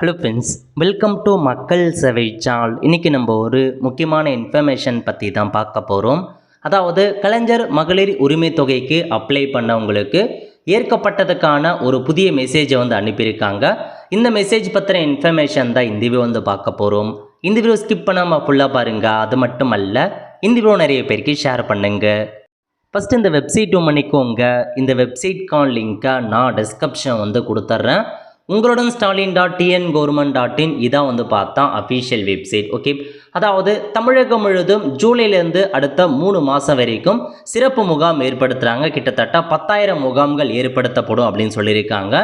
Hello friends, welcome to மக்கள் சேவை channel. இன்றைக்கி நம்ம ஒரு முக்கியமான இன்ஃபர்மேஷன் பற்றி தான் பார்க்க போகிறோம். அதாவது கலைஞர் மகளிர் உரிமை தொகைக்கு அப்ளை பண்ணவங்களுக்கு ஏற்கப்பட்டதுக்கான ஒரு புதிய மெசேஜை அனுப்பியிருக்காங்க. இந்த மெசேஜ் பற்றின இன்ஃபர்மேஷன் தான் இந்த வீடியோ பார்க்க போகிறோம். இந்த வீடியோ ஸ்கிப் பண்ணாமல் ஃபுல்லாக பாருங்கள். அது மட்டும் அல்ல, இந்த வீடியோ நிறைய பேருக்கு ஷேர் பண்ணுங்கள். ஃபஸ்ட்டு இந்த வெப்சைட் பண்ணிக்கோங்க. இந்த வெப்சைட்கான லிங்க்கை நான் டிஸ்கிரிப்ஷன் கொடுத்துட்றேன். உங்களுடன் stalin.tn.government.in இதான் பார்த்தா அஃபீஷியல் வெப்சைட். ஓகே, அதாவது தமிழகம் முழுவதும் ஜூலைலேருந்து அடுத்த 3 மாதம் வரைக்கும் சிறப்பு முகாம் ஏற்படுத்துகிறாங்க. கிட்டத்தட்ட 10,000 முகாம்கள் ஏற்படுத்தப்படும் அப்படின்னு சொல்லியிருக்காங்க.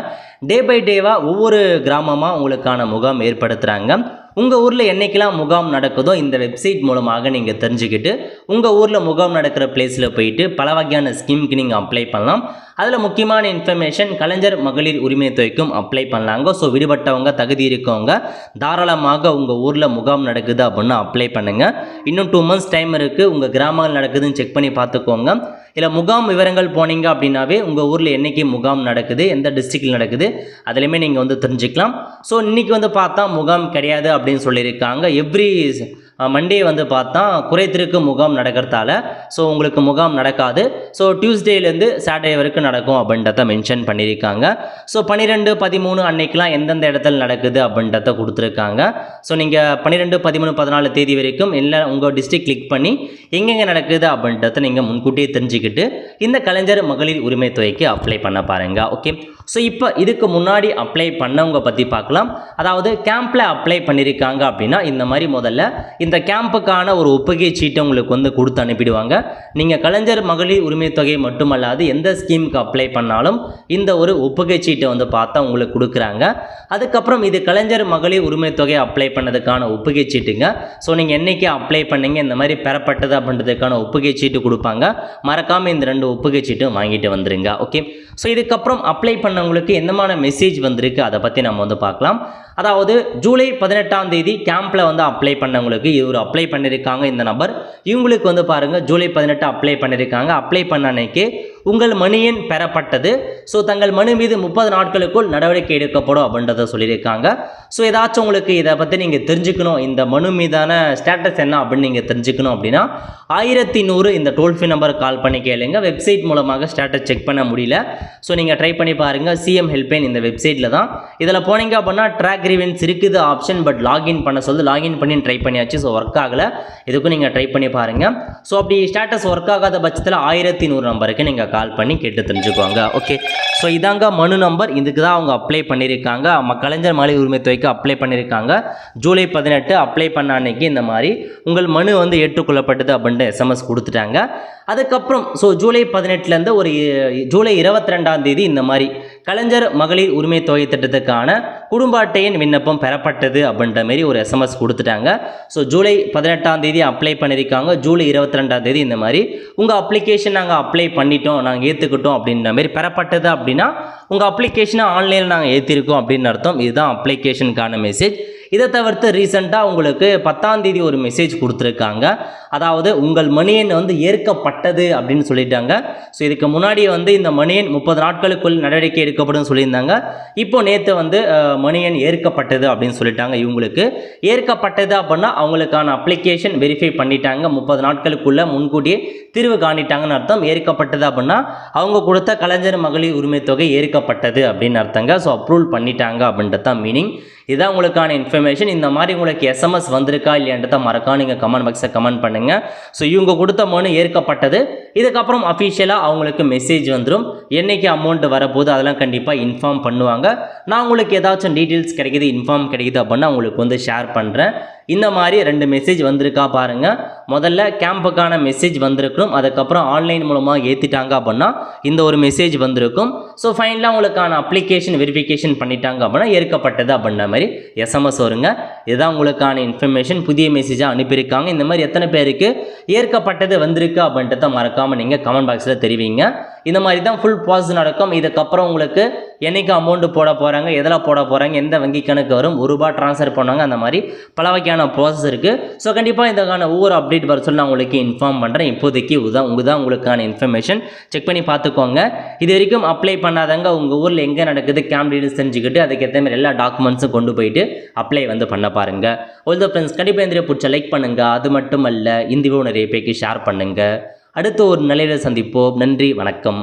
டே பை டேவாக ஒவ்வொரு கிராமமாக உங்களுக்கான முகாம் ஏற்படுத்துகிறாங்க. உங்கள் ஊரில் என்றைக்கெல்லாம் முகாம் நடக்குதோ இந்த வெப்சைட் மூலமாக நீங்கள் தெரிஞ்சுக்கிட்டு உங்கள் ஊரில் முகாம் நடக்கிற பிளேஸில் போயிட்டு பல வகையான ஸ்கீமுக்கு நீங்கள் அப்ளை பண்ணலாம். அதில் முக்கியமான இன்ஃபர்மேஷன் கலைஞர் மகளிர் உரிமை தொகைக்கும் அப்ளை பண்ணலாங்க. ஸோ விடுபட்டவங்க, தகுதி இருக்கவங்க தாராளமாக உங்கள் ஊரில் முகாம் நடக்குது அப்படின்னா அப்ளை பண்ணுங்கள். இன்னும் 2 months டைம் இருக்குது. உங்கள் கிராமங்கள் நடக்குதுன்னு செக் பண்ணி பார்த்துக்கோங்க. இல்லை முகாம் விவரங்கள் போனீங்க அப்படின்னாவே உங்கள் ஊரில் என்றைக்கு முகாம் நடக்குது, எந்த டிஸ்ட்ரிக்டில் நடக்குது, அதுலேயுமே நீங்கள் தெரிஞ்சுக்கலாம். ஸோ இன்றைக்கி பார்த்தா முகாம் கிடையாது அப்படின்னு சொல்லியிருக்காங்க. எவ்ரி மண்டே பார்த்தா குறைத்திருக்கு முகாம் நடக்கிறதால ஸோ உங்களுக்கு முகாம் நடக்காது. ஸோ டியூஸ்டேலேருந்து சாட்டர்டே வரைக்கும் நடக்கும் அப்படின்றத மென்ஷன் பண்ணியிருக்காங்க. ஸோ 12, 13 அன்னைக்கெலாம் எந்தெந்த இடத்துல நடக்குது அப்படின்றத கொடுத்துருக்காங்க. ஸோ நீங்கள் 12, 13, 14 தேதி வரைக்கும் இல்லை உங்கள் டிஸ்ட்ரிக்ட் கிளிக் பண்ணி எங்கெங்கே நடக்குது அப்படின்றத நீங்கள் முன்கூட்டியே தெரிஞ்சுக்கிட்டு இந்த கலைஞர் மகளிர் உரிமை தொகைக்கு அப்ளை பண்ண பாருங்கள். ஓகே, ஸோ இப்போ இதுக்கு முன்னாடி அப்ளை பண்ணவங்க பற்றி பார்க்கலாம். அதாவது கேம்பில் அப்ளை பண்ணியிருக்காங்க அப்படின்னா இந்த மாதிரி முதல்ல இந்த கேம்புக்கான ஒரு ஒப்புகை சீட்டை உங்களுக்கு கொடுத்து அனுப்பிடுவாங்க. நீங்கள் கலைஞர் மகளிர் உரிமை தொகை மட்டுமல்லாது எந்த ஸ்கீமுக்கு அப்ளை பண்ணாலும் இந்த ஒரு ஒப்புகை சீட்டை பார்த்தா உங்களுக்கு கொடுக்குறாங்க. அதுக்கப்புறம் இது கலைஞர் மகளிர் உரிமை தொகை அப்ளை பண்ணதுக்கான ஒப்புகை சீட்டுங்க. ஸோ நீங்கள் என்றைக்கு அப்ளை பண்ணீங்க இந்த மாதிரி பெறப்பட்டது அப்படின்றதுக்கான ஒப்புகை சீட்டு கொடுப்பாங்க. மறக்காமல் இந்த 2 ஒப்புகை சீட்டும் வாங்கிட்டு வந்துருங்க. ஓகே, ஸோ இதுக்கப்புறம் அப்ளை பண்ணவங்களுக்கு என்னமான மெசேஜ் வந்திருக்கு அதை பற்றி நம்ம பார்க்கலாம். அதாவது ஜூலை 18ஆம் தேதி கேம்பில் அப்ளை பண்ணவங்களுக்கு இவர் அப்ளை பண்ணியிருக்காங்க. இந்த நபர் இவங்களுக்கு பாருங்கள் ஜூலை 18 அப்ளை பண்ணியிருக்காங்க. அப்ளை பண்ண அன்னைக்கு உங்கள் மனு எண் பெறப்பட்டது. ஸோ தங்கள் மனு மீது 30 நாட்களுக்குள் நடவடிக்கை எடுக்கப்படும் அப்படின்றத சொல்லியிருக்காங்க. ஸோ ஏதாச்சும் உங்களுக்கு இதை பற்றி நீங்கள் தெரிஞ்சுக்கணும், இந்த மனு மீதான ஸ்டேட்டஸ் என்ன அப்படின்னு நீங்கள் தெரிஞ்சுக்கணும் அப்படின்னா 1100 இந்த டோல் ஃப்ரீ நம்பர் கால் பண்ணி கேளுங்க. வெப்சைட் மூலமாக ஸ்டேட்டஸ் செக் பண்ண முடியல. ஸோ நீங்கள் ட்ரை பண்ணி பாருங்கள். சிஎம் ஹெல்ப்லைன் இந்த வெப்சைட்டில் தான். இதில் போனீங்க அப்படின்னா ட்ராக் ரிவென்ஸ் இருக்குது ஆப்ஷன். பட் லாகின் பண்ண சொல்லி லாகின் பண்ணி ட்ரை பண்ணியாச்சு. ஸோ ஒர்க் ஆகலை. இதுக்கும் நீங்கள் ட்ரை பண்ணி பாருங்கள். ஸோ அப்படி ஸ்டேட்டஸ் ஒர்க் ஆகாத பட்சத்தில் 1100 நம்பருக்கு நீங்கள் கால் பண்ணி கேட்டு தெரிஞ்சுக்குவாங்க. ஓகே, ஸோ இதாங்க மனு நம்பர். இதுக்கு தான் அவங்க அப்ளை பண்ணியிருக்காங்க. கலைஞர் மகளிர் உரிமை தொகைக்கு அப்ளை பண்ணியிருக்காங்க. ஜூலை 18 அப்ளை பண்ண அன்னைக்கு இந்த மாதிரி உங்கள் மனு ஏற்றுக்கொள்ளப்பட்டது அப்படின்ட்டு எஸ்எம்எஸ் கொடுத்துட்டாங்க. அதுக்கப்புறம் ஸோ ஜூலை 18லேருந்து ஒரு ஜூலை 22ஆம் தேதி இந்த மாதிரி கலைஞர் மகளிர் உரிமை தொகை திட்டத்துக்கான குடும்ப அட்டையின் விண்ணப்பம் பெறப்பட்டது அப்படின்ற மாரி ஒரு எஸ்எம்எஸ் கொடுத்துட்டாங்க. ஸோ ஜூலை 18ஆம் தேதி அப்ளை பண்ணியிருக்காங்க. ஜூலை 22ஆம் தேதி இந்த மாதிரி உங்கள் அப்ளிகேஷன் நாங்கள் அப்ளை பண்ணிட்டோம், நாங்கள் ஏற்றுக்கிட்டோம் அப்படின்ற மாதிரி பெறப்பட்டது அப்படின்னா உங்கள் அப்ளிகேஷனை ஆன்லைனில் நாங்கள் ஏற்றிருக்கோம் அப்படின்னு அர்த்தம். இதுதான் அப்ளிகேஷனுக்கான மெசேஜ். இதை தவிர்த்து ரீசெண்டாக உங்களுக்கு 10ஆம் தேதி ஒரு மெசேஜ் கொடுத்துருக்காங்க. அதாவது உங்கள் மனு எண் ஏற்கப்பட்டது அப்படின்னு சொல்லிட்டாங்க. ஸோ இதுக்கு முன்னாடி இந்த மனு எண் 30 நாட்களுக்குள் நடவடிக்கை எடுக்கப்படும் சொல்லியிருந்தாங்க. இப்போ நேற்று மனு எண் ஏற்கப்பட்டது அப்படின்னு சொல்லிட்டாங்க. இவங்களுக்கு ஏற்கப்பட்டது அப்படின்னா அவங்களுக்கான அப்ளிகேஷன் வெரிஃபை பண்ணிட்டாங்க. 30 நாட்களுக்குள்ள முன்கூட்டியே தீர்வு காணிட்டாங்கன்னு அர்த்தம். ஏற்கப்பட்டது அப்படின்னா அவங்க கொடுத்த கலைஞர் மகளிர் உரிமை தொகை ஏற்கப்பட்டது அப்படின்னு அர்த்தங்க. ஸோ அப்ரூவல் பண்ணிட்டாங்க அப்படின்றது தான் மீனிங். இதுதான் உங்களுக்கான இன்ஃபர்மேஷன். இந்த மாதிரி உங்களுக்கு எஸ்எம்எஸ் வந்திருக்கா இல்லையான்றதை மறக்காம நீங்கள் கமெண்ட் பாக்ஸில் கமெண்ட் பண்ணுங்கள். ஸோ இவங்க கொடுத்த மனு ஏற்கப்பட்டது. இதுக்கப்புறம் அஃபிஷியலாக அவங்களுக்கு மெசேஜ் வந்துடும். என்றைக்கு அமௌண்ட் வரப்போது அதெல்லாம் கண்டிப்பாக இன்ஃபார்ம் பண்ணுவாங்க. நான் உங்களுக்கு ஏதாச்சும் டீட்டெயில்ஸ் கிடைக்கிது, இன்ஃபார்ம் கிடைக்குது அப்படின்னா உங்களுக்கு ஷேர் பண்ணுறேன். இந்த மாதிரி 2 மெசேஜ் வந்திருக்கா பாருங்கள். முதல்ல கேம்புக்கான மெசேஜ் வந்திருக்கும். அதுக்கப்புறம் ஆன்லைன் மூலமாக ஏற்றிட்டாங்க அப்படின்னா இந்த ஒரு மெசேஜ் வந்திருக்கும். ஸோ ஃபைனலாக உங்களுக்கான அப்ளிகேஷன் வெரிஃபிகேஷன் பண்ணிட்டாங்க அப்படின்னா ஏற்கப்பட்டது அப்படின்ற மாதிரி எஸ்எம்எஸ் வருங்க. இதுதான் உங்களுக்கான இன்ஃபர்மேஷன். புதிய மெசேஜாக அனுப்பியிருக்காங்க. இந்த மாதிரி எத்தனை பேருக்கு ஏற்கப்பட்டது வந்திருக்கு அப்படின்றத மறக்காமல் நீங்கள் கமெண்ட் பாக்ஸில் தெரிவிங்க. இந்த மாதிரி தான் ஃபுல் ப்ராசஸ் நடக்கும். இதுக்கப்புறம் உங்களுக்கு என்னைக்கு அமௌண்ட் போட போகிறாங்க, எதில் போட போகிறாங்க, எந்த வங்கி கணக்கு வரும், ₹1 ட்ரான்ஸ்ஃபர் பண்ணுவாங்க, அந்த மாதிரி பல வகையான ப்ராசஸ் இருக்குது. ஸோ கண்டிப்பாக இதுக்கான ஒவ்வொரு அப்டேட் வர சொல்லி நான் உங்களுக்கு இன்ஃபார்ம் பண்ணுறேன். இப்போதைக்கு இதுதான் உங்களுக்கான இன்ஃபர்மேஷன். செக் பண்ணி பார்த்துக்கோங்க. இது வரைக்கும் அப்ளை பண்ணாதவங்க உங்கள் ஊரில் எங்கே நடக்குது கேம்ப் டீடைல்ஸ் தெரிஞ்சுக்கிட்டு அதுக்கேற்ற மாதிரி எல்லா டாக்குமெண்ட்ஸும் கொண்டு போயிட்டு அப்ளை பண்ண பாருங்கள். ஆல் தி ஃப்ரெண்ட்ஸ், கண்டிப்பாக இந்த வீடியோ பிடிச்ச லைக் பண்ணுங்கள். அது மட்டும் அல்ல, இந்த வீடியோ நிறைய பேருக்கு ஷேர் பண்ணுங்கள். அடுத்த ஒரு நிலையில் சந்திப்போம். நன்றி, வணக்கம்.